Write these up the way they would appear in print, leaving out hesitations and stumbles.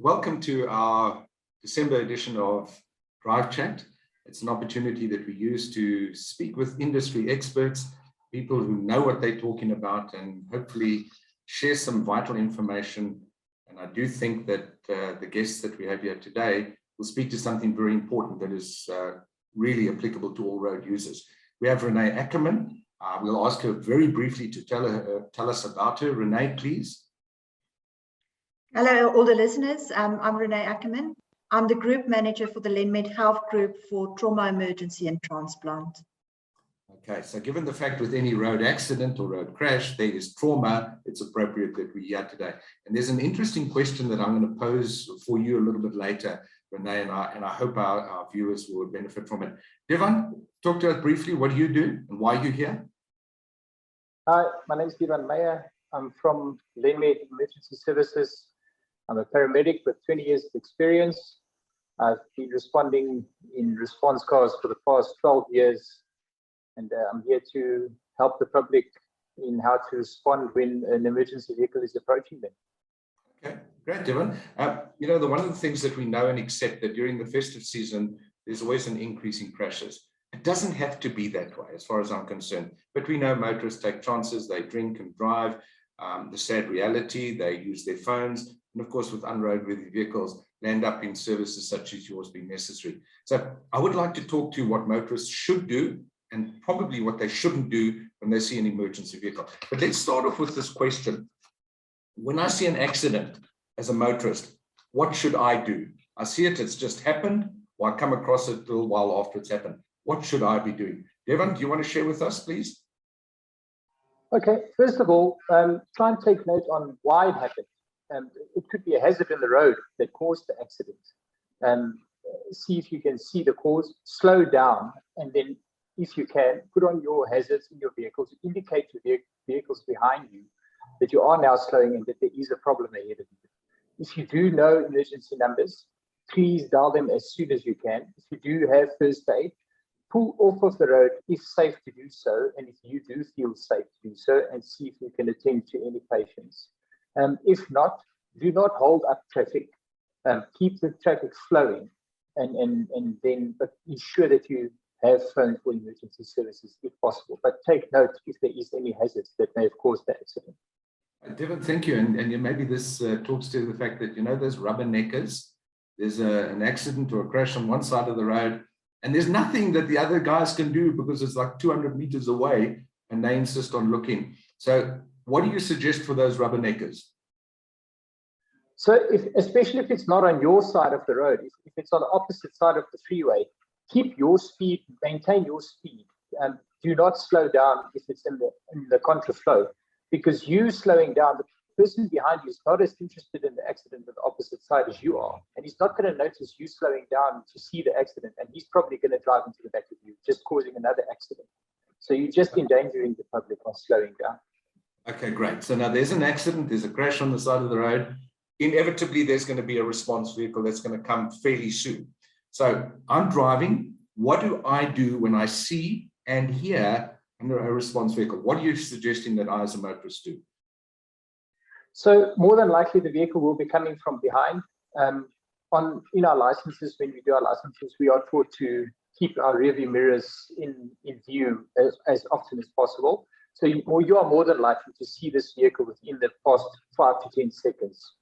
Welcome to our December edition of Drive Chat. It's an opportunity that we use to speak with industry experts, people who know what they're talking about, and hopefully share some vital information. And I do think that the guests that we have here today will speak to something very important that is really applicable to all road users. We have Rene Ackermann. We'll ask her very briefly to tell us about her. Rene, please. Hello, all the listeners. I'm Rene Ackermann. I'm the Group Manager for the Lenmed Health Group for Trauma, Emergency and Transplant. Okay, so given the fact with any road accident or road crash, there is trauma, it's appropriate that we're here today. And there's an interesting question that I'm going to pose for you a little bit later, Rene, and I hope our viewers will benefit from it. Divan, talk to us briefly. What do you do and why are you here? Hi, my name is Divan Meyer. I'm from Lenmed Emergency Services. I'm a paramedic with 20 years of experience. I've been responding in response cars for the past 12 years. And I'm here to help the public in how to respond when an emergency vehicle is approaching them. Okay, great, Divan. One of the things that we know and accept that during the festive season, there's always an increase in crashes. It doesn't have to be that way, as far as I'm concerned. But we know motorists take chances, they drink and drive. The sad reality, they use their phones. And of course, with unroadworthy vehicles, land up in services such as yours being necessary. So I would like to talk to what motorists should do and probably what they shouldn't do when they see an emergency vehicle. But let's start off with this question. When I see an accident as a motorist, what should I do? I see it, it's just happened, or I come across it a little while after it's happened. What should I be doing? Divan, do you want to share with us, please? Okay, first of all, try and take note on why it happened. It could be a hazard in the road that caused the accident. See if you can see the cause, slow down, and then if you can, put on your hazards in your vehicle to indicate to the vehicles behind you that you are now slowing and that there is a problem ahead of you. If you do know emergency numbers, please dial them as soon as you can. If you do have first aid, pull off of the road if safe to do so, and if you do feel safe to do so, and see if you can attend to any patients. If not, do not hold up traffic. Keep the traffic flowing, and then ensure that you have phoned for emergency services if possible. But take note if there is any hazards that may have caused the accident. Divan, thank you. And maybe this talks to the fact that, those Rubberneckers, there's an accident or a crash on one side of the road, and there's nothing that the other guys can do because it's like 200 meters away, and they insist on looking. So what do you suggest for those Rubberneckers? So especially if it's not on your side of the road, if it's on the opposite side of the freeway, keep your speed, maintain your speed. Do not slow down if it's in the contraflow, because you slowing down, the person behind you is not as interested in the accident on the opposite side as you are. And he's not going to notice you slowing down to see the accident. And he's probably going to drive into the back of you, just causing another accident. So you're just endangering the public by slowing down. Okay, great. So now there's an accident, there's a crash on the side of the road. Inevitably, there's going to be a response vehicle that's going to come fairly soon. So I'm driving. What do I do when I see and hear a response vehicle? What are you suggesting that I as a motorist do? So more than likely, the vehicle will be coming from behind. In our licenses, when we do our licenses, we are taught to keep our rearview mirrors in view as often as possible. So you are more than likely to see this vehicle within the past 5 to 10 seconds.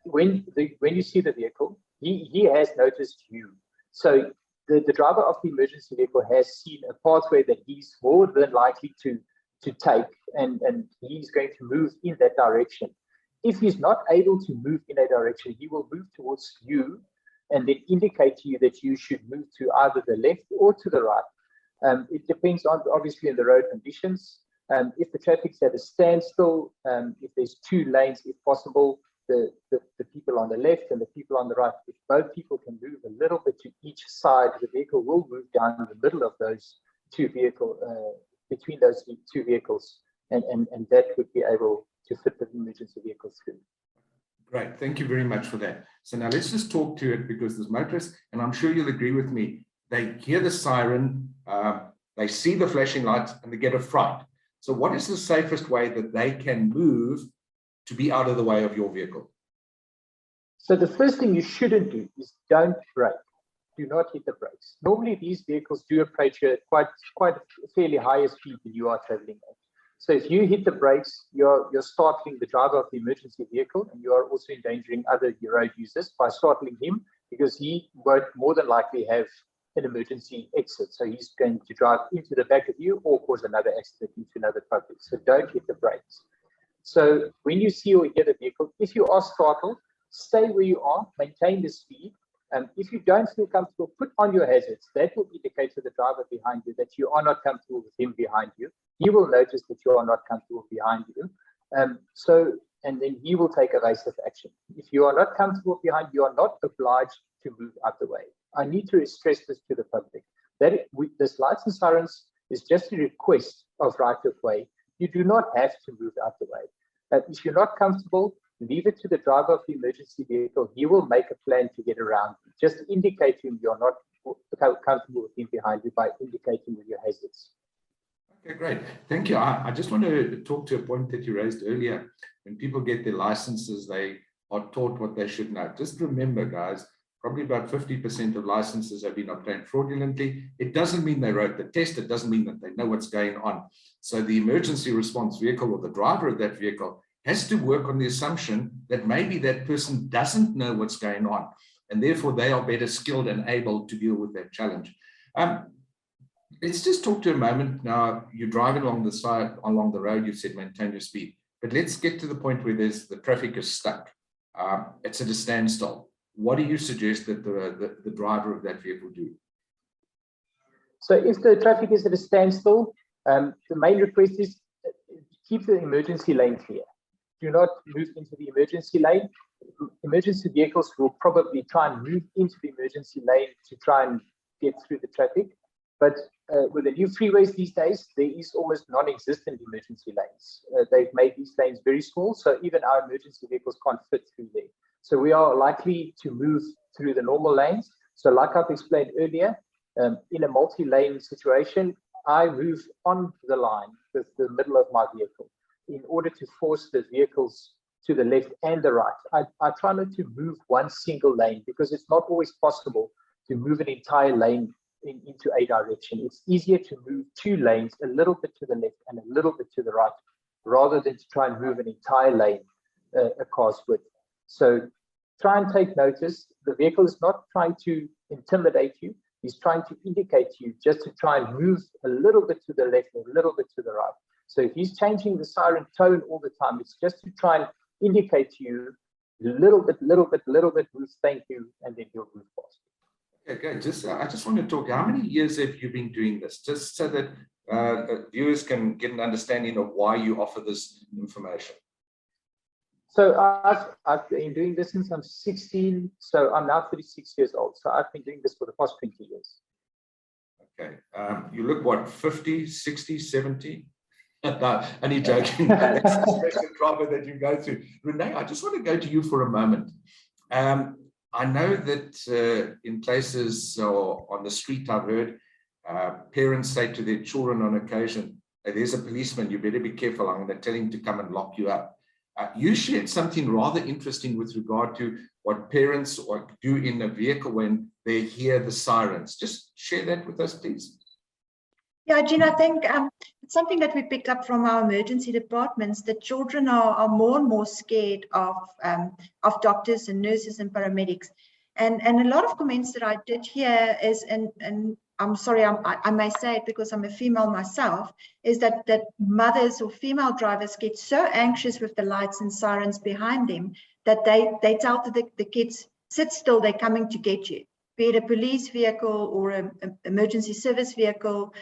When you see the vehicle, he has noticed you. So the driver of the emergency vehicle has seen a pathway that he's more than likely to take, and he's going to move in that direction. If he's not able to move in that direction, he will move towards you and then indicate to you that you should move to either the left or to the right. It depends on, obviously, on the road conditions. If the traffic's at a standstill, if there's 2 lanes, if possible, the people on the left and the people on the right, if both people can move a little bit to each side, the vehicle will move down the middle of those between those 2 vehicles, and that would be able to fit the emergency vehicle through. Great, thank you very much for that. So now let's just talk to it, because there's motorists, and I'm sure you'll agree with me, they hear the siren, they see the flashing lights, and they get a fright. So what is the safest way that they can move to be out of the way of your vehicle? So the first thing you shouldn't do is don't brake. Do not hit the brakes. Normally, these vehicles do approach you at quite a fairly higher speed than you are traveling at. So if you hit the brakes, you're startling the driver of the emergency vehicle, and you are also endangering other road users by startling him, because he won't more than likely have an emergency exit. So he's going to drive into the back of you or cause another accident into another public. So don't hit the brakes. So when you see or hear the vehicle, if you are startled, stay where you are, maintain the speed. And if you don't feel comfortable, put on your hazards. That will indicate to the driver behind you that you are not comfortable with him behind you. He will notice that you are not comfortable behind you. And then he will take evasive action. If you are not comfortable behind, you are not obliged to move out the way. I need to stress this to the public. This lights and sirens is just a request of right of way. You do not have to move out the way. If you're not comfortable, leave it to the driver of the emergency vehicle. He will make a plan to get around you. Just indicate to him you're not comfortable with him behind you by indicating with your hazards. Okay, great. Thank you. I just want to talk to a point that you raised earlier. When people get their licenses, they are taught what they should know. Just remember, guys, probably about 50% of licenses have been obtained fraudulently. It doesn't mean they wrote the test. It doesn't mean that they know what's going on. So the emergency response vehicle or the driver of that vehicle has to work on the assumption that maybe that person doesn't know what's going on, and therefore they are better skilled and able to deal with that challenge. Let's just talk to a moment now. You're driving along the road, you said maintain your speed, but let's get to the point where the traffic is stuck. It's at a standstill. What do you suggest that the driver of that vehicle do? So if the traffic is at a standstill, the main request is keep the emergency lane clear. Do not move into the emergency lane. Emergency vehicles will probably try and move into the emergency lane to try and get through the traffic. But with the new freeways these days, there is almost non-existent emergency lanes. They've made these lanes very small, so even our emergency vehicles can't fit through there. So we are likely to move through the normal lanes. So like I've explained earlier, in a multi-lane situation, I move on the line with the middle of my vehicle in order to force the vehicles to the left and the right. I try not to move one single lane because it's not always possible to move an entire lane into a direction. It's easier to move two lanes, a little bit to the left and a little bit to the right, rather than to try and move an entire lane a car's width. So try and take notice. The vehicle is not trying to intimidate you. He's trying to indicate to you just to try and move a little bit to the left and a little bit to the right. So if he's changing the siren tone all the time, it's just to try and indicate to you little bit, move, thank you, and then he'll move past. Okay, I just want to talk, how many years have you been doing this? Just so that viewers can get an understanding of why you offer this information. So I've been doing this since I'm 16, so I'm now 36 years old. So I've been doing this for the past 20 years. Okay, you look what, 50, 60, 70? No, only joking. That's the special trauma that you go through. Rene, I just want to go to you for a moment. I know that in places or on the street, I've heard parents say to their children on occasion, hey, there's a policeman, you better be careful, I'm going to tell him to come and lock you up. You shared something rather interesting with regard to what parents do in a vehicle when they hear the sirens. Just share that with us, please. Yeah, Gina, I think it's something that we picked up from our emergency departments, that children are more and more scared of doctors and nurses and paramedics. And a lot of comments that I did hear is, and I'm sorry, I may say it because I'm a female myself, is that mothers or female drivers get so anxious with the lights and sirens behind them that they tell the kids, sit still, they're coming to get you. Be it a police vehicle or an emergency service vehicle,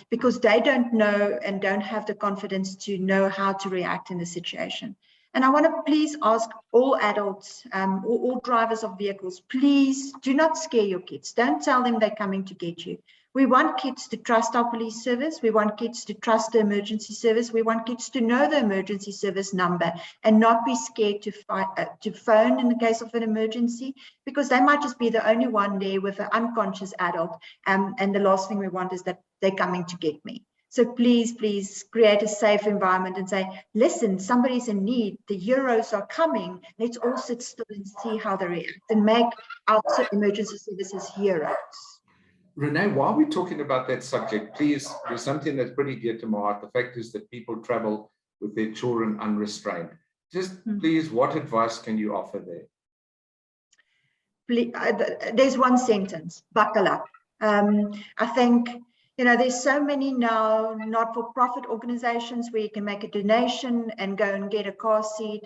because they don't know and don't have the confidence to know how to react in the situation. And I want to please ask all adults, all drivers of vehicles, please do not scare your kids. Don't tell them they're coming to get you. We want kids to trust our police service. We want kids to trust the emergency service. We want kids to know the emergency service number and not be scared to phone in the case of an emergency, because they might just be the only one there with an unconscious adult. And the last thing we want is that they're coming to get me. So please, please create a safe environment and say, listen, somebody's in need. The heroes are coming. Let's all sit still and see how they react and make our emergency services heroes. Rene, while we're talking about that subject, please, there's something that's pretty dear to my heart. The fact is that people travel with their children unrestrained. Just please, what advice can you offer there? Please, there's one sentence: buckle up. I think, there's so many now not-for-profit organizations where you can make a donation and go and get a car seat.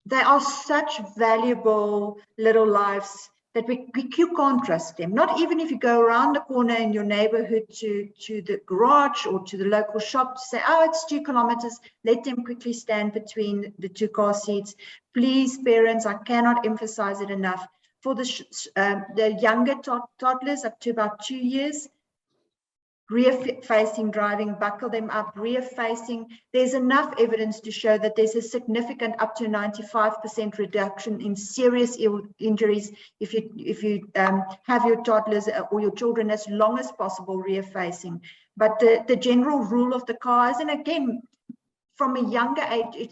They are such valuable little lives that you can't trust them. Not even if you go around the corner in your neighborhood to the garage or to the local shop to say, oh, it's 2 kilometers, let them quickly stand between the 2 car seats. Please, parents, I cannot emphasize it enough. For the younger toddlers up to about 2 years, rear-facing driving, buckle them up, rear-facing. There's enough evidence to show that there's a significant up to 95% reduction in serious injuries if you have your toddlers or your children as long as possible rear-facing. But the general rule of the car is, and again, from a younger age,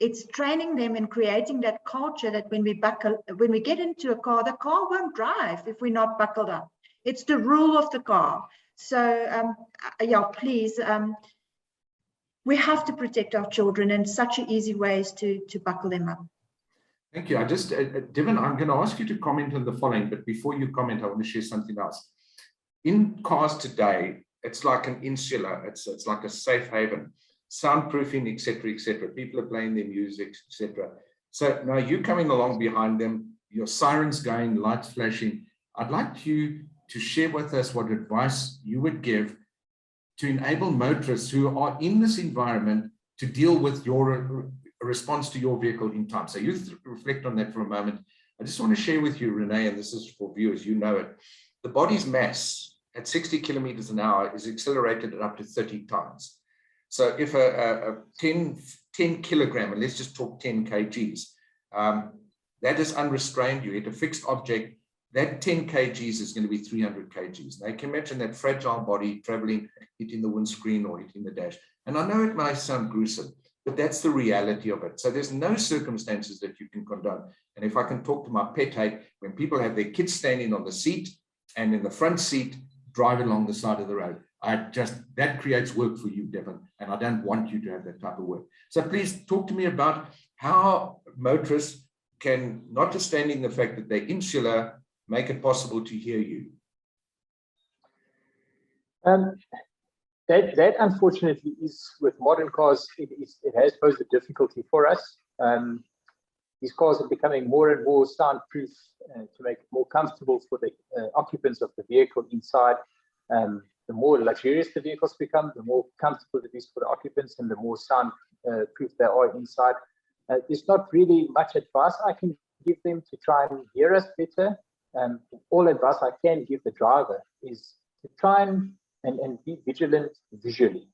it's training them and creating that culture that when we get into a car, the car won't drive if we're not buckled up. It's the rule of the car. So, yeah, please, we have to protect our children, and such an easy way is to buckle them up. Thank you. I just, Divan, I'm going to ask you to comment on the following, but before you comment, I want to share something else. In cars today, it's like an insular, it's like a safe haven, soundproofing, etc., etc. People are playing their music, etc. So now you're coming along behind them, your sirens going, lights flashing. I'd like you to share with us what advice you would give to enable motorists who are in this environment to deal with your response to your vehicle in time. So you reflect on that for a moment. I just want to share with you, Rene, and this is for viewers, you know it. The body's mass at 60 kilometers an hour is accelerated at up to 30 times. So if a 10 kilogram, and let's just talk 10 kgs, that is unrestrained, you hit a fixed object, that 10 kgs is going to be 300 kgs. Now you can imagine that fragile body traveling, hitting the windscreen or hitting the dash. And I know it might sound gruesome, but that's the reality of it. So there's no circumstances that you can condone. And if I can talk to my pet hate, when people have their kids standing on the seat and in the front seat, driving along the side of the road, that creates work for you, Divan, and I don't want you to have that type of work. So please talk to me about how motorists can, notwithstanding the fact that they're insular, make it possible to hear you. That unfortunately is, with modern cars, it has posed a difficulty for us. These cars are becoming more and more soundproof to make it more comfortable for the occupants of the vehicle inside. The more luxurious the vehicles become, the more comfortable it is for the occupants and the more soundproof they are inside. There's not really much advice I can give them to try and hear us better. All advice I can give the driver is to try and be vigilant visually.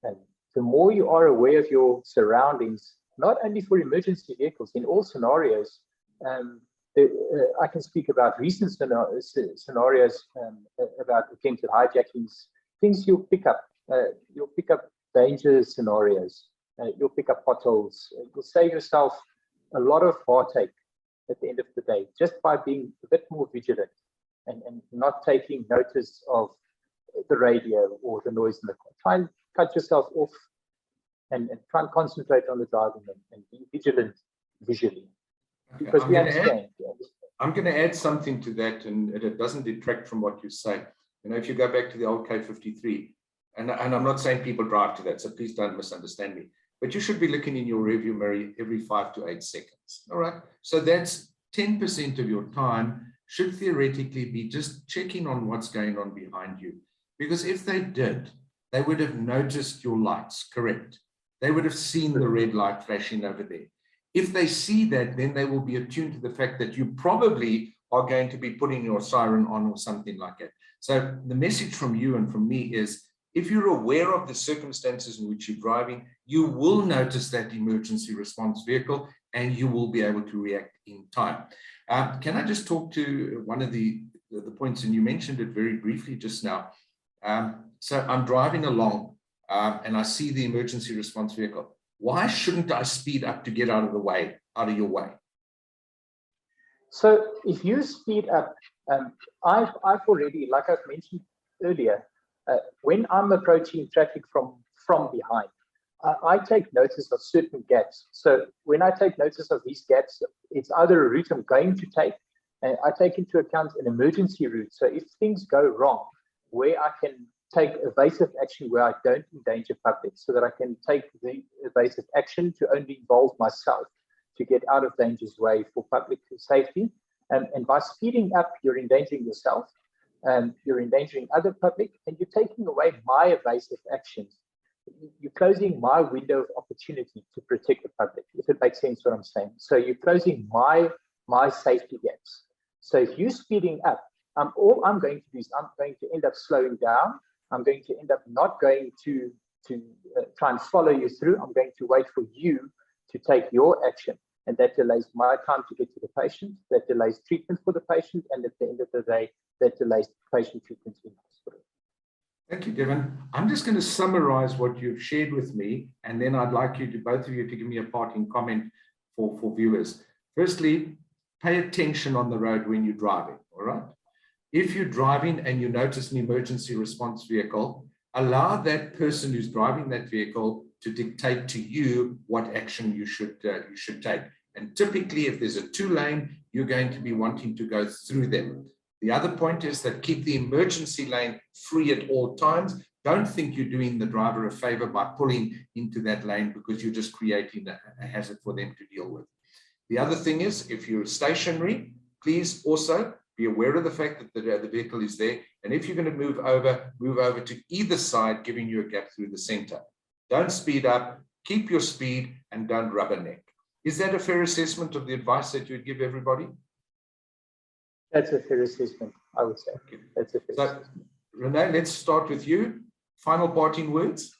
And the more you are aware of your surroundings, not only for emergency vehicles, in all scenarios, I can speak about recent scenarios about attempted hijackings, things you'll pick up. You'll pick up danger scenarios. You'll pick up potholes. You'll save yourself a lot of heartache at the end of the day, just by being a bit more vigilant and not taking notice of the radio or the noise in the car. Try and cut yourself off and try and concentrate on the driving and be vigilant visually. Because we understand. I'm going to add something to that, and it doesn't detract from what you say. You know, if you go back to the old K53, and I'm not saying people drive to that, so please don't misunderstand me, but you should be looking in your rearview mirror every 5 to 8 seconds. All right. So that's 10% of your time should theoretically be just checking on what's going on behind you. Because if they did, they would have noticed your lights, correct? They would have seen the red light flashing over there. If they see that, then they will be attuned to the fact that you probably are going to be putting your siren on or something like that. So the message from you and from me is, if you're aware of the circumstances in which you're driving, you will notice that emergency response vehicle and you will be able to react in time. Can I just talk to one of the points, and you mentioned it very briefly just now. So I'm driving along and I see the emergency response vehicle. Why shouldn't I speed up to get out of your way? So if you speed up, I've already, like I've mentioned earlier, when I'm approaching traffic from behind, I take notice of certain gaps. So when I take notice of these gaps, it's either a route I'm going to take, and I take into account an emergency route. So if things go wrong, where I can take evasive action where I don't endanger public, so that I can take the evasive action to only involve myself to get out of danger's way for public safety. And by speeding up, you're endangering yourself, you're endangering other public, and you're taking away my evasive actions. You're closing my window of opportunity to protect the public, if it makes sense what I'm saying. So you're closing my safety gaps. So if you're speeding up, all I'm going to do is I'm going to end up slowing down. I'm going to end up not going to try and follow you through. I'm going to wait for you to take your action. And that delays my time to get to the patient, that delays treatment for the patient, and at the end of the day, that delays patient treatment in hospital. Thank you, Divan. I'm just going to summarize what you've shared with me, and then I'd like you to, both of you, to give me a parting comment for viewers. Firstly, pay attention on the road when you're driving, all right? If you're driving and you notice an emergency response vehicle, allow that person who's driving that vehicle to dictate to you what action you should take. And typically, if there's a 2-lane, you're going to be wanting to go through them. The other point is that keep the emergency lane free at all times. Don't think you're doing the driver a favor by pulling into that lane, because you're just creating a hazard for them to deal with. The other thing is, if you're stationary, please also be aware of the fact that the vehicle is there. And if you're going to move over to either side, giving you a gap through the center. Don't speed up, keep your speed, and don't rubberneck. Is that a fair assessment of the advice that you would give everybody? That's a fair assessment, I would say. Okay. That's a fair assessment. Rene, let's start with you. Final parting words.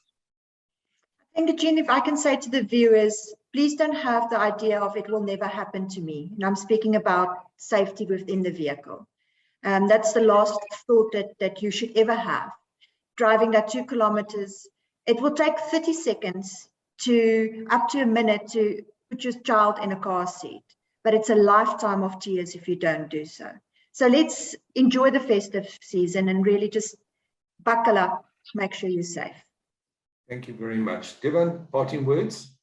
I think, Eugene, if I can say to the viewers, please don't have the idea of it will never happen to me. And I'm speaking about safety within the vehicle. That's the last thought that you should ever have. Driving that 2 kilometers, it will take 30 seconds to up to a minute to put your child in a car seat, but it's a lifetime of tears if you don't do so. So let's enjoy the festive season and really just buckle up, make sure you're safe. Thank you very much. Divan, parting words?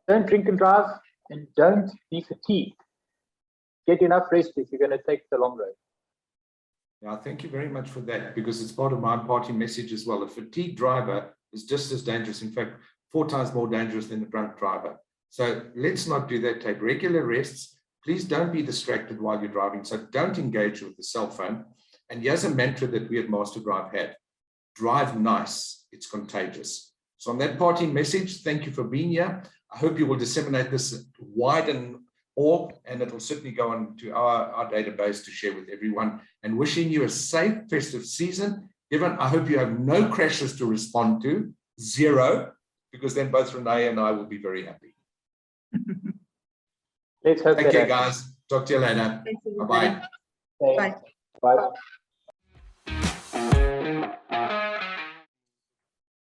Don't drink and drive, and don't be fatigued. Get enough rest if you're going to take the long road. Yeah, thank you very much for that, because it's part of my parting message as well. A fatigued driver is just as dangerous, in fact, 4 times more dangerous than a drunk driver. So let's not do that. Take regular rests. Please don't be distracted while you're driving. So don't engage with the cell phone. And here's a mantra that we at MasterDrive had: drive nice, it's contagious. So on that parting message, thank you for being here. I hope you will disseminate this wide and all, and it will certainly go on to our database to share with everyone. And wishing you a safe festive season. Divan, I hope you have no crashes to respond to, 0, because then both Rene and I will be very happy. Let's hope. Take care, guys. Talk to you later. Bye-bye. Bye. Bye.